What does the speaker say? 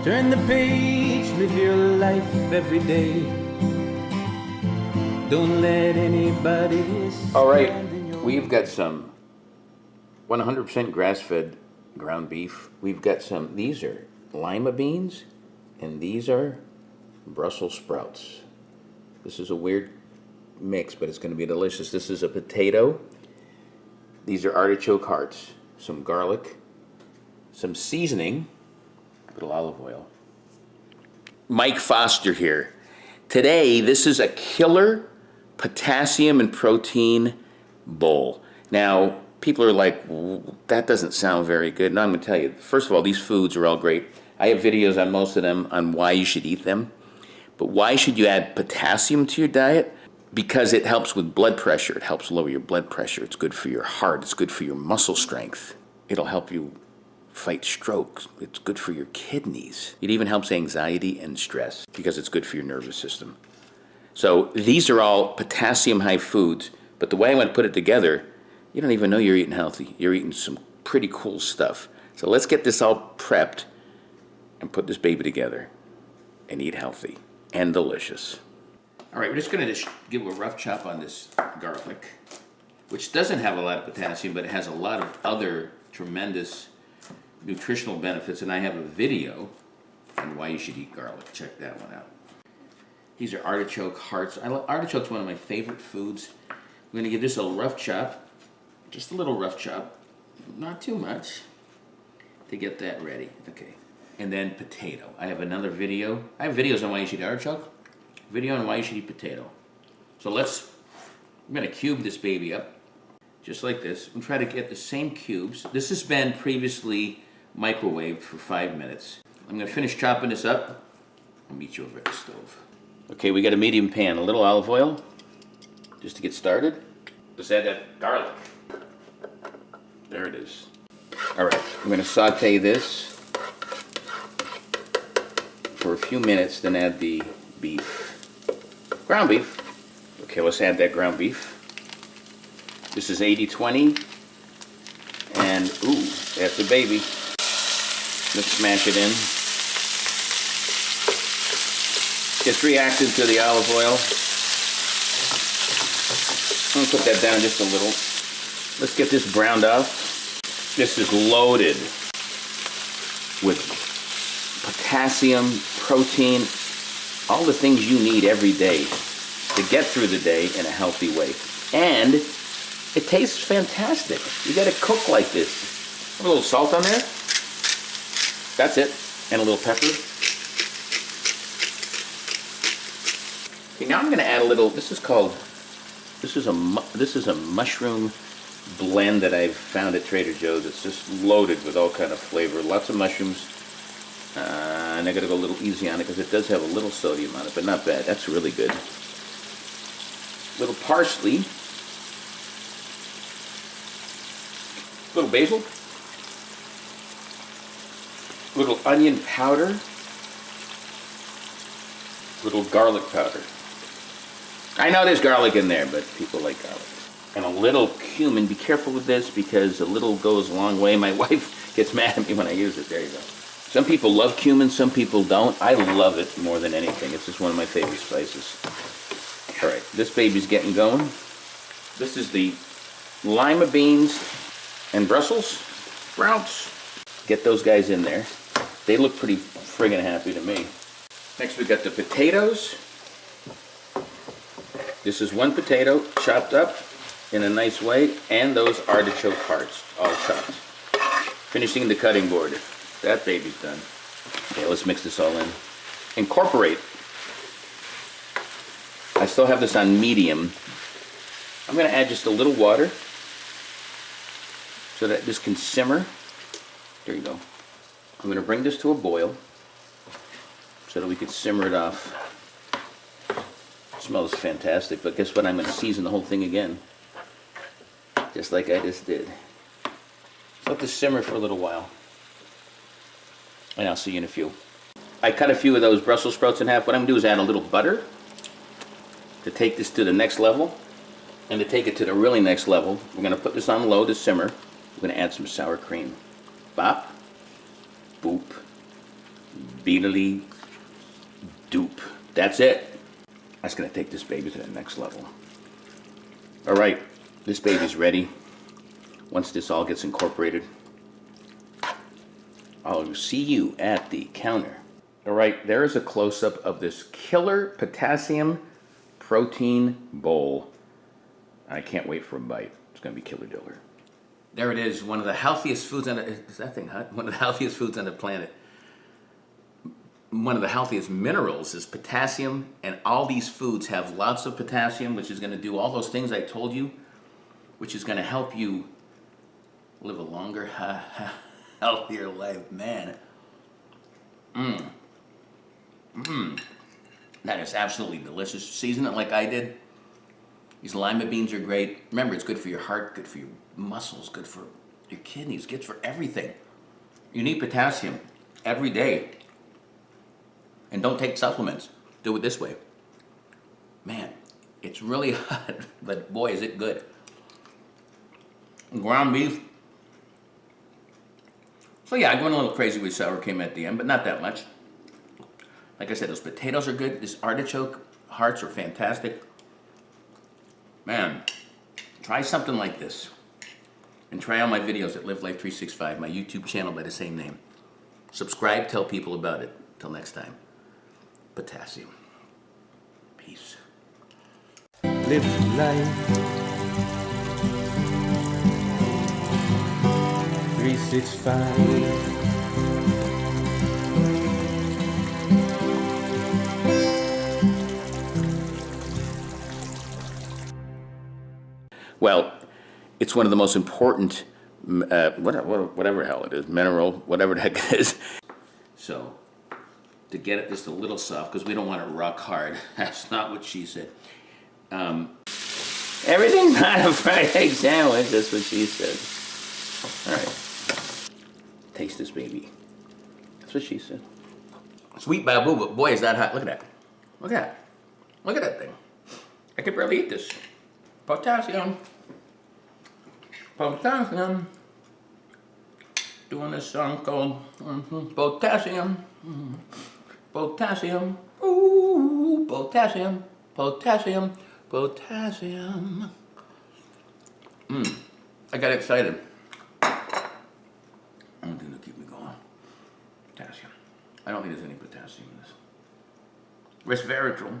Turn the page, live your life every day. Don't let anybody. All right, we've got some 100% grass-fed ground beef. We've got some, these are lima beans, and these are Brussels sprouts. This is a weird mix, but it's going to be delicious. This is a potato. These are artichoke hearts, some garlic, some seasoning, a little olive oil. Mike Foster here. Today, this is a killer potassium and protein bowl. Now, people are like, that doesn't sound very good. No, I'm going to tell you. First of all, these foods are all great. I have videos on most of them on why you should eat them. But why should you add potassium to your diet? Because it helps with blood pressure. It helps lower your blood pressure. It's good for your heart. It's good for your muscle strength. It'll help you fight strokes. It's good for your kidneys. It even helps anxiety and stress because it's good for your nervous system. So these are all potassium high foods, but the way I want to put it together, you don't even know you're eating healthy. You're eating some pretty cool stuff. So let's get this all prepped and put this baby together and eat healthy and delicious. All right, we're just going to give a rough chop on this garlic, which doesn't have a lot of potassium, but it has a lot of other tremendous nutritional benefits, and I have a video on why you should eat garlic. Check that one out. These are artichoke hearts. Artichoke's one of my favorite foods. I'm going to give this a rough chop, just a little rough chop, not too much, to get that ready. Okay. And then potato. I have another video. I have videos on why you should eat artichoke, video on why you should eat potato. So I'm going to cube this baby up, just like this, and try to get the same cubes. This has been previously microwaved for 5 minutes. I'm going to finish chopping this up. I'll meet you over at the stove. Okay, we got a medium pan, a little olive oil, just to get started. Let's add that garlic. There it is. All right, I'm going to saute this for a few minutes, then add the beef. Ground beef. Okay, let's add that ground beef. This is 80-20. And, ooh, that's the baby. Let's smash it in. It's reacted to the olive oil. I'm going to put that down just a little. Let's get this browned off. This is loaded with potassium, protein, all the things you need every day to get through the day in a healthy way. And it tastes fantastic. You got to cook like this. A little salt on there. That's it. And a little pepper. Okay, now I'm going to add a little, this is a mushroom blend that I've found at Trader Joe's. It's just loaded with all kind of flavor. Lots of mushrooms. And I got to go a little easy on it because it does have a little sodium on it, but not bad. That's really good. Little parsley. Little basil. Little onion powder. Little garlic powder. I know there's garlic in there, but people like garlic. And a little cumin. Be careful with this because a little goes a long way. My wife gets mad at me when I use it. There you go. Some people love cumin, some people don't. I love it more than anything. It's just one of my favorite spices. All right, this baby's getting going. This is the lima beans and Brussels sprouts. Get those guys in there. They look pretty friggin' happy to me. Next we got the potatoes. This is one potato chopped up in a nice way, and those artichoke hearts all chopped. Finishing the cutting board. That baby's done. Okay, let's mix this all in. Incorporate. I still have this on medium. I'm going to add just a little water so that this can simmer. There you go. I'm going to bring this to a boil so that we can simmer it off. It smells fantastic, but guess what? I'm going to season the whole thing again, just like I just did. Let this simmer for a little while, and I'll see you in a few. I cut a few of those Brussels sprouts in half. What I'm going to do is add a little butter to take this to the next level, and to take it to the really next level, we're going to put this on low to simmer. We're going to add some sour cream. Bop, boop, beetly dupe. That's it. That's gonna take this baby to the next level. All right, this baby's ready. Once this all gets incorporated, I'll see you at the counter. All right, there is a close-up of this killer potassium protein bowl. I can't wait for a bite. It's gonna be killer diller. There it is, one of the healthiest foods on the, is that thing hot? One of the healthiest foods on the planet. One of the healthiest minerals is potassium, and all these foods have lots of potassium, which is gonna do all those things I told you, which is gonna help you live a longer, healthier life, man. That is absolutely delicious. Season it like I did. These lima beans are great. Remember, it's good for your heart, good for your muscles, good for your kidneys, good for everything. You need potassium every day. And don't take supplements. Do it this way. Man, it's really hot, but boy, is it good. Ground beef. So yeah, I went a little crazy with sour cream at the end, but not that much. Like I said, those potatoes are good. These artichoke hearts are fantastic. Man, try something like this. And try all my videos at Live Life 365, my YouTube channel by the same name. Subscribe, tell people about it. Till next time, potassium. Peace. Live life 365. Well, it's one of the most important, whatever the hell it is, mineral, whatever the heck it is. So, to get it just a little soft, because we don't want it rock hard. That's not what she said. Everything's not a fried egg sandwich, that's what she said. All right. Taste this baby. That's what she said. Sweet babu, but boy, is that hot. Look at that. Look at that. Look at that thing. I can barely eat this. Potassium. Potassium. Doing this song called Potassium. Potassium. Ooh, potassium. Potassium. Potassium. I got excited. I don't think it'll keep me going. Potassium. I don't think there's any potassium in this. Resveratrol.